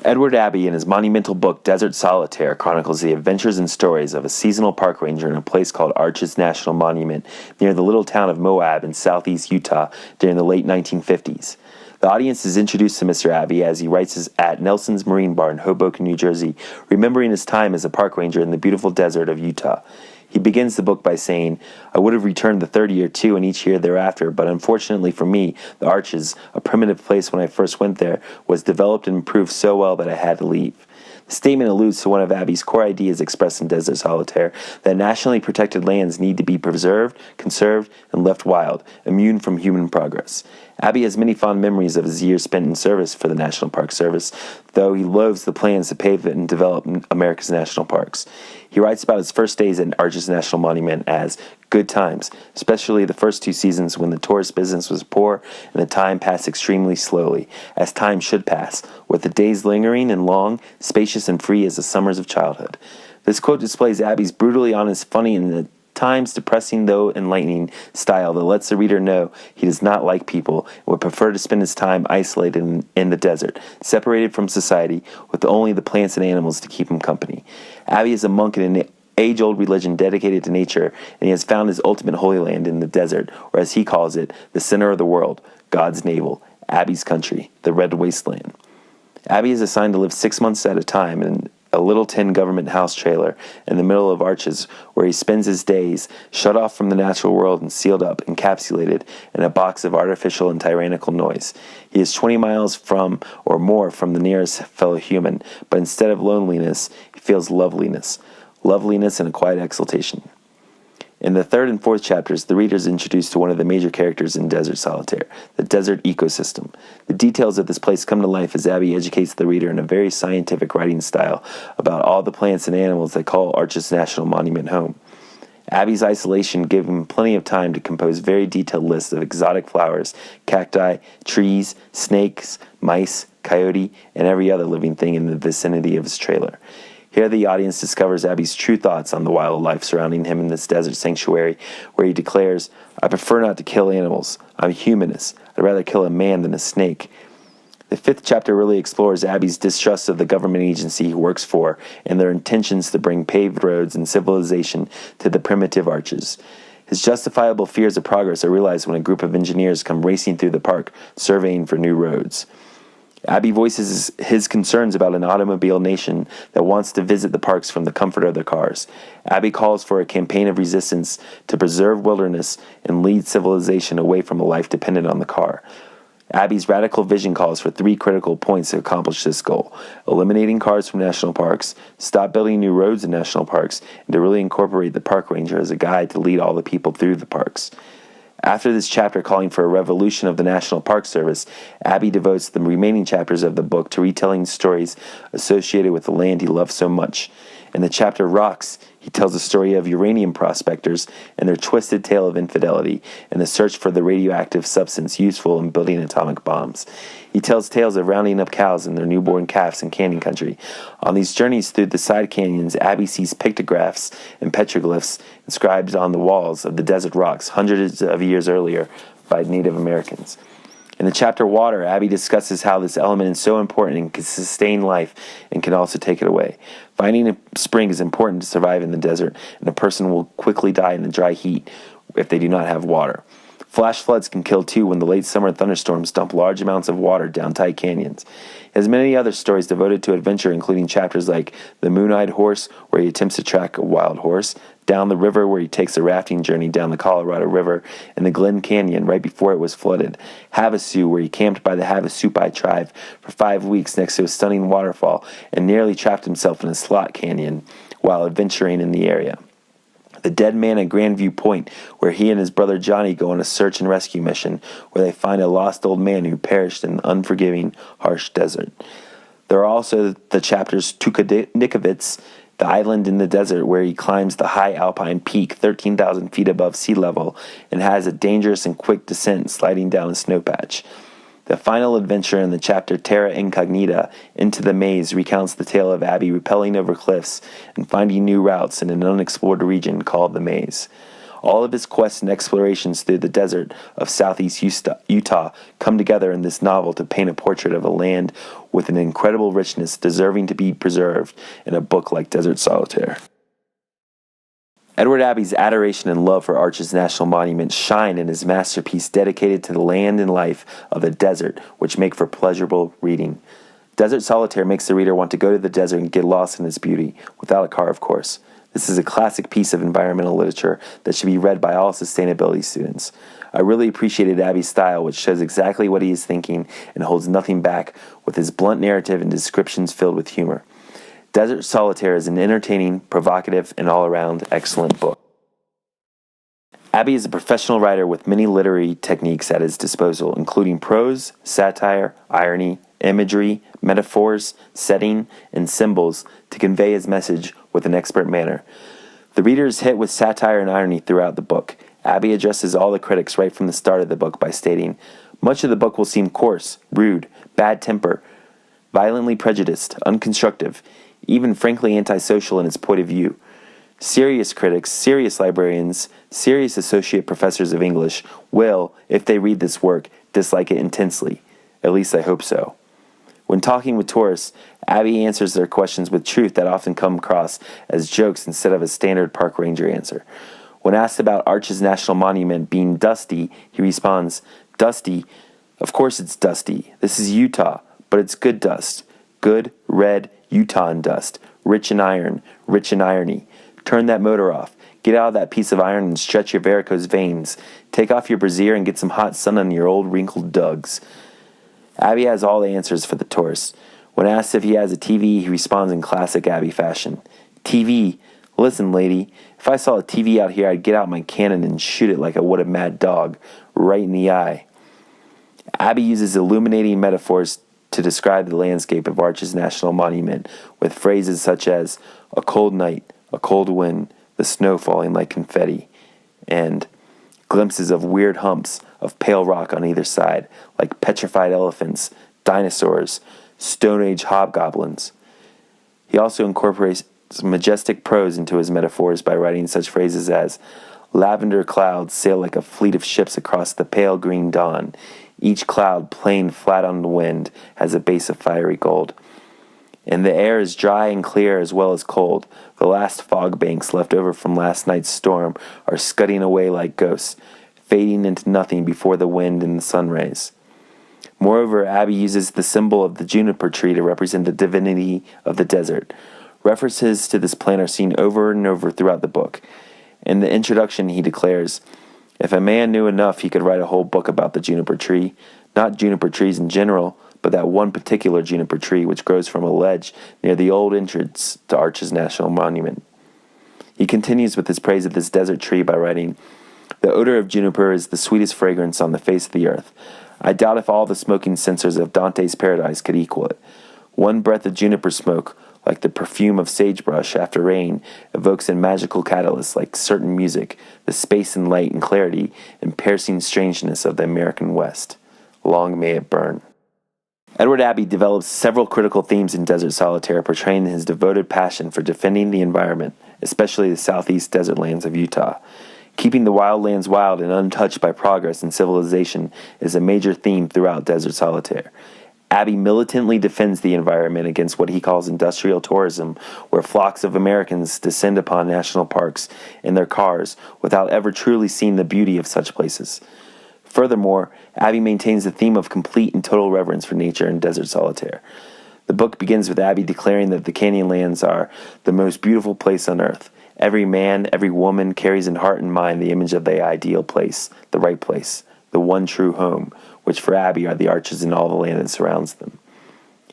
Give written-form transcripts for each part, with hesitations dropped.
Edward Abbey, in his monumental book Desert Solitaire, chronicles the adventures and stories of a seasonal park ranger in a place called Arches National Monument near the little town of Moab in southeast Utah during the late 1950s. The audience is introduced to Mr. Abbey as he writes at Nelson's Marine Bar in Hoboken, New Jersey, remembering his time as a park ranger in the beautiful desert of Utah. He begins the book by saying, "I would have returned the third year too and each year thereafter, but unfortunately for me, the Arches, a primitive place when I first went there, was developed and improved so well that I had to leave." The statement alludes to one of Abbey's core ideas expressed in Desert Solitaire, that nationally protected lands need to be preserved, conserved, and left wild, immune from human progress. Abbey has many fond memories of his years spent in service for the National Park Service, though he loathes the plans to pave and develop America's national parks. He writes about his first days at Arches National Monument as good times, especially the first 2 seasons when the tourist business was poor and the time passed extremely slowly, as time should pass, with the days lingering and long, spacious and free as the summers of childhood. This quote displays Abbey's brutally honest, funny, and at times depressing though enlightening style that lets the reader know he does not like people and would prefer to spend his time isolated in the desert, separated from society, with only the plants and animals to keep him company. Abbey is a monk in an age-old religion dedicated to nature, and he has found his ultimate holy land in the desert, or as he calls it, the center of the world, God's navel, Abbey's country, the Red Wasteland. Abbey is assigned to live 6 months at a time in a little tin government house trailer in the middle of Arches, where he spends his days shut off from the natural world and sealed up, encapsulated in a box of artificial and tyrannical noise. He is 20 miles from or more from the nearest fellow human, but instead of loneliness, he feels loveliness and a quiet exultation. In the 3rd and 4th chapters, the reader is introduced to one of the major characters in Desert Solitaire, the desert ecosystem. The details of this place come to life as Abbey educates the reader in a very scientific writing style about all the plants and animals that call Arches National Monument home. Abbey's isolation gave him plenty of time to compose very detailed lists of exotic flowers, cacti, trees, snakes, mice, coyote, and every other living thing in the vicinity of his trailer. Here the audience discovers Abbey's true thoughts on the wildlife surrounding him in this desert sanctuary, where he declares, "I prefer not to kill animals. I'm a humanist. I'd rather kill a man than a snake." The 5th chapter really explores Abbey's distrust of the government agency he works for and their intentions to bring paved roads and civilization to the primitive Arches. His justifiable fears of progress are realized when a group of engineers come racing through the park, surveying for new roads. Abbey voices his concerns about an automobile nation that wants to visit the parks from the comfort of their cars. Abbey calls for a campaign of resistance to preserve wilderness and lead civilization away from a life dependent on the car. Abbey's radical vision calls for 3 critical points to accomplish this goal: eliminating cars from national parks, stop building new roads in national parks, and to really incorporate the park ranger as a guide to lead all the people through the parks. After this chapter calling for a revolution of the National Park Service, Abbey devotes the remaining chapters of the book to retelling stories associated with the land he loves so much. In the chapter Rocks, he tells the story of uranium prospectors and their twisted tale of infidelity and the search for the radioactive substance useful in building atomic bombs. He tells tales of rounding up cows and their newborn calves in canyon country. On these journeys through the side canyons, Abbey sees pictographs and petroglyphs inscribed on the walls of the desert rocks hundreds of years earlier by Native Americans. In the chapter Water, Abbey discusses how this element is so important and can sustain life and can also take it away. Finding a spring is important to survive in the desert, and a person will quickly die in the dry heat if they do not have water. Flash floods can kill too when the late summer thunderstorms dump large amounts of water down tight canyons. He has many other stories devoted to adventure, including chapters like The Moon-Eyed Horse, where he attempts to track a wild horse, Down the River, where he takes a rafting journey down the Colorado River, and the Glen Canyon right before it was flooded, Havasu, where he camped by the Havasupai tribe for 5 weeks next to a stunning waterfall and nearly trapped himself in a slot canyon while adventuring in the area. The Dead Man at Grandview Point, where he and his brother Johnny go on a search and rescue mission, where they find a lost old man who perished in the unforgiving, harsh desert. There are also the chapters Tukadnikovitz, the island in the desert where he climbs the high alpine peak 13,000 feet above sea level and has a dangerous and quick descent sliding down a snowpatch. The final adventure in the chapter Terra Incognita, Into the Maze, recounts the tale of Abbey rappelling over cliffs and finding new routes in an unexplored region called the Maze. All of his quests and explorations through the desert of southeast Utah come together in this novel to paint a portrait of a land with an incredible richness deserving to be preserved in a book like Desert Solitaire. Edward Abbey's adoration and love for Arches National Monument shine in his masterpiece dedicated to the land and life of the desert, which make for pleasurable reading. Desert Solitaire makes the reader want to go to the desert and get lost in its beauty, without a car, of course. This is a classic piece of environmental literature that should be read by all sustainability students. I really appreciated Abbey's style, which shows exactly what he is thinking and holds nothing back, with his blunt narrative and descriptions filled with humor. Desert Solitaire is an entertaining, provocative, and all-around excellent book. Abbey is a professional writer with many literary techniques at his disposal, including prose, satire, irony, imagery, metaphors, setting, and symbols to convey his message with an expert manner. The reader is hit with satire and irony throughout the book. Abbey addresses all the critics right from the start of the book by stating, "Much of the book will seem coarse, rude, bad temper, violently prejudiced, unconstructive, even frankly antisocial in its point of view. Serious critics, serious librarians, serious associate professors of English will, if they read this work, dislike it intensely. At least I hope so." When talking with tourists, Abbey answers their questions with truth that often come across as jokes instead of a standard park ranger answer. When asked about Arches National Monument being dusty, he responds, "Dusty? Of course it's dusty. This is Utah, but it's good dust. Good, red, Utah dust. Rich in iron, rich in irony. Turn that motor off. Get out of that piece of iron and stretch your varicose veins. Take off your brassiere and get some hot sun on your old wrinkled dugs." Abbey has all the answers for the tourists. When asked if he has a TV, he responds in classic Abbey fashion. "TV? Listen, lady, if I saw a TV out here, I'd get out my cannon and shoot it like I would a mad dog, right in the eye." Abbey uses illuminating metaphors to describe the landscape of Arches National Monument with phrases such as "a cold night, a cold wind, the snow falling like confetti," and glimpses of weird humps of pale rock on either side, like petrified elephants, dinosaurs, Stone Age hobgoblins. He also incorporates majestic prose into his metaphors by writing such phrases as "lavender clouds sail like a fleet of ships across the pale green dawn. Each cloud, plain flat on the wind, has a base of fiery gold. And the air is dry and clear as well as cold. The last fog banks left over from last night's storm are scudding away like ghosts, fading into nothing before the wind and the sun rays." Moreover, Abbey uses the symbol of the juniper tree to represent the divinity of the desert. References to this plant are seen over and over throughout the book. In the introduction, he declares, "If a man knew enough, he could write a whole book about the juniper tree. Not juniper trees in general, but that one particular juniper tree which grows from a ledge near the old entrance to Arches National Monument." He continues with his praise of this desert tree by writing, "The odor of juniper is the sweetest fragrance on the face of the earth. I doubt if all the smoking censers of Dante's Paradise could equal it. One breath of juniper smoke, like the perfume of sagebrush after rain, evokes in magical catalysts like certain music, the space and light and clarity and piercing strangeness of the American West. Long may it burn." Edward Abbey develops several critical themes in Desert Solitaire, portraying his devoted passion for defending the environment, especially the southeast desert lands of Utah. Keeping the wildlands wild and untouched by progress and civilization is a major theme throughout Desert Solitaire. Abbey militantly defends the environment against what he calls industrial tourism, where flocks of Americans descend upon national parks in their cars without ever truly seeing the beauty of such places. Furthermore, Abbey maintains the theme of complete and total reverence for nature in Desert Solitaire. The book begins with Abbey declaring that the Canyonlands are the most beautiful place on earth. Every man, every woman carries in heart and mind the image of the ideal place, the right place, the one true home, which for Abbey are the arches and all the land that surrounds them.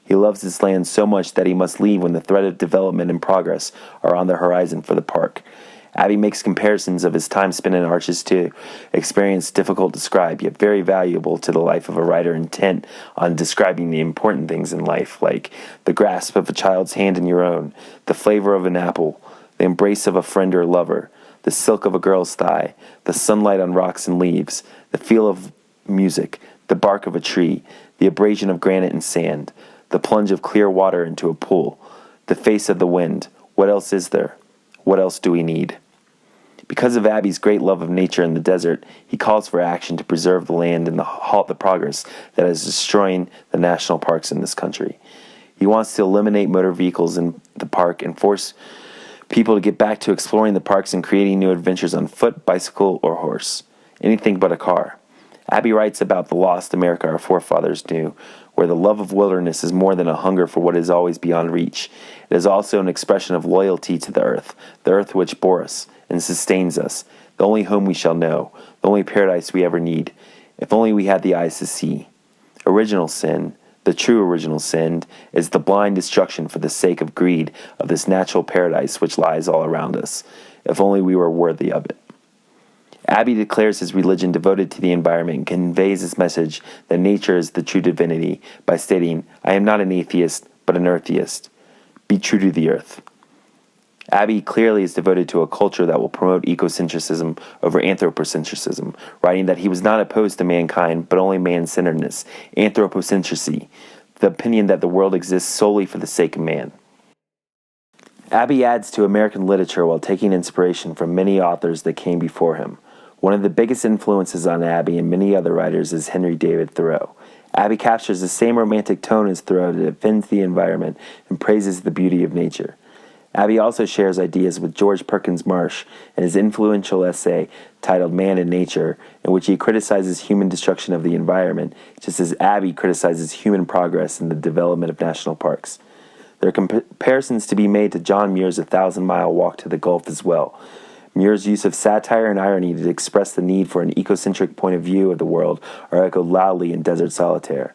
He loves this land so much that he must leave when the threat of development and progress are on the horizon for the park. Abbey makes comparisons of his time spent in Arches to experience difficult to describe, yet very valuable to the life of a writer intent on describing the important things in life, like the grasp of a child's hand in your own, the flavor of an apple, the embrace of a friend or lover, the silk of a girl's thigh, the sunlight on rocks and leaves, the feel of music, the bark of a tree, the abrasion of granite and sand, the plunge of clear water into a pool, the face of the wind. What else is there? What else do we need? Because of Abby's great love of nature and the desert, he calls for action to preserve the land and halt the progress that is destroying the national parks in this country. He wants to eliminate motor vehicles in the park and force people to get back to exploring the parks and creating new adventures on foot, bicycle, or horse. Anything but a car. Abby writes about the lost America our forefathers knew, where the love of wilderness is more than a hunger for what is always beyond reach. It is also an expression of loyalty to the earth which bore us and sustains us, the only home we shall know, the only paradise we ever need, if only we had the eyes to see. Original sin, the true original sin, is the blind destruction for the sake of greed of this natural paradise which lies all around us, if only we were worthy of it. Abby declares his religion devoted to the environment and conveys his message that nature is the true divinity by stating, "I am not an atheist, but an eartheist. Be true to the earth." Abby clearly is devoted to a culture that will promote ecocentrism over anthropocentrism, writing that he was not opposed to mankind, but only man-centeredness, anthropocentrism, the opinion that the world exists solely for the sake of man. Abby adds to American literature while taking inspiration from many authors that came before him. One of the biggest influences on Abby and many other writers is Henry David Thoreau. Abby captures the same romantic tone as Thoreau that defends the environment and praises the beauty of nature. Abby also shares ideas with George Perkins Marsh in his influential essay titled Man and Nature, in which he criticizes human destruction of the environment, just as Abby criticizes human progress in the development of national parks. There are comparisons to be made to John Muir's 1,000-Mile Walk to the Gulf as well. Muir's use of satire and irony to express the need for an ecocentric point of view of the world are echoed loudly in Desert Solitaire.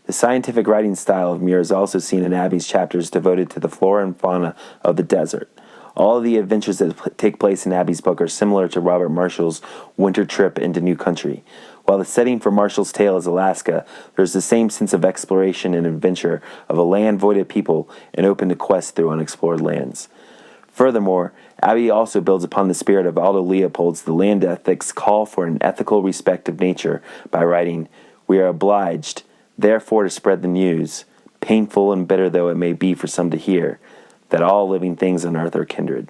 The scientific writing style of Muir is also seen in Abby's chapters devoted to the flora and fauna of the desert. All of the adventures that take place in Abby's book are similar to Robert Marshall's winter trip into new country. While the setting for Marshall's tale is Alaska, there's the same sense of exploration and adventure of a land void of people and open to quests through unexplored lands. Furthermore, Abby also builds upon the spirit of Aldo Leopold's The Land Ethics call for an ethical respect of nature by writing, "We are obliged, therefore, to spread the news, painful and bitter though it may be for some to hear, that all living things on earth are kindred."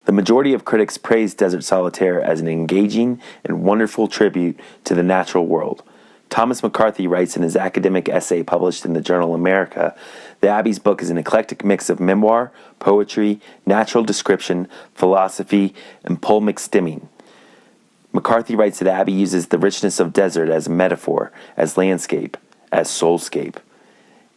The majority of critics praise Desert Solitaire as an engaging and wonderful tribute to the natural world. Thomas McCarthy writes in his academic essay published in the journal America that Abby's book is an eclectic mix of memoir, poetry, natural description, philosophy, and polemic stemming. McCarthy writes that Abby uses the richness of desert as a metaphor, as landscape, as soulscape.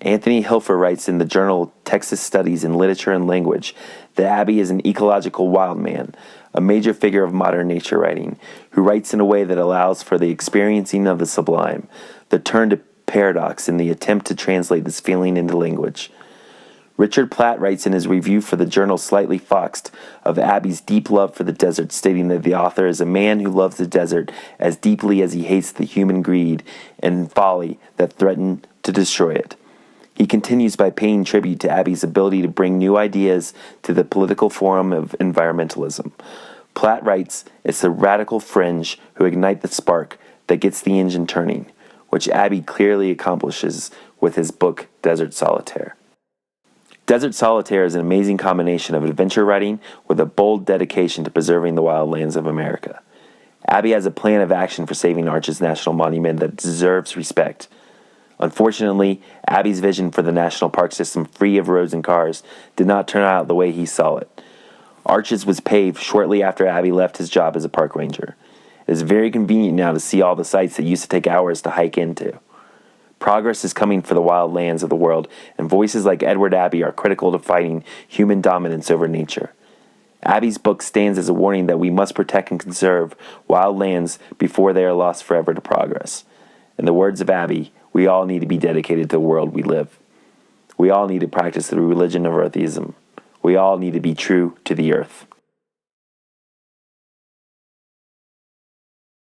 Anthony Hilfer writes in the journal Texas Studies in Literature and Language that Abby is an ecological wild man, a major figure of modern nature writing, who writes in a way that allows for the experiencing of the sublime, the turn to paradox in the attempt to translate this feeling into language. Richard Platt writes in his review for the journal Slightly Foxed of Abby's deep love for the desert, stating that the author is a man who loves the desert as deeply as he hates the human greed and folly that threaten to destroy it. He continues by paying tribute to Abby's ability to bring new ideas to the political forum of environmentalism. Platt writes, "It's the radical fringe who ignite the spark that gets the engine turning," which Abby clearly accomplishes with his book Desert Solitaire. Desert Solitaire is an amazing combination of adventure writing with a bold dedication to preserving the wildlands of America. Abby has a plan of action for saving Arches National Monument that deserves respect. Unfortunately, Abby's vision for the national park system free of roads and cars did not turn out the way he saw it. Arches was paved shortly after Abby left his job as a park ranger. It is very convenient now to see all the sites that used to take hours to hike into. Progress is coming for the wild lands of the world, and voices like Edward Abbey are critical to fighting human dominance over nature. Abby's book stands as a warning that we must protect and conserve wild lands before they are lost forever to progress. In the words of Abby, we all need to be dedicated to the world we live. We all need to practice the religion of eartheism. We all need to be true to the earth.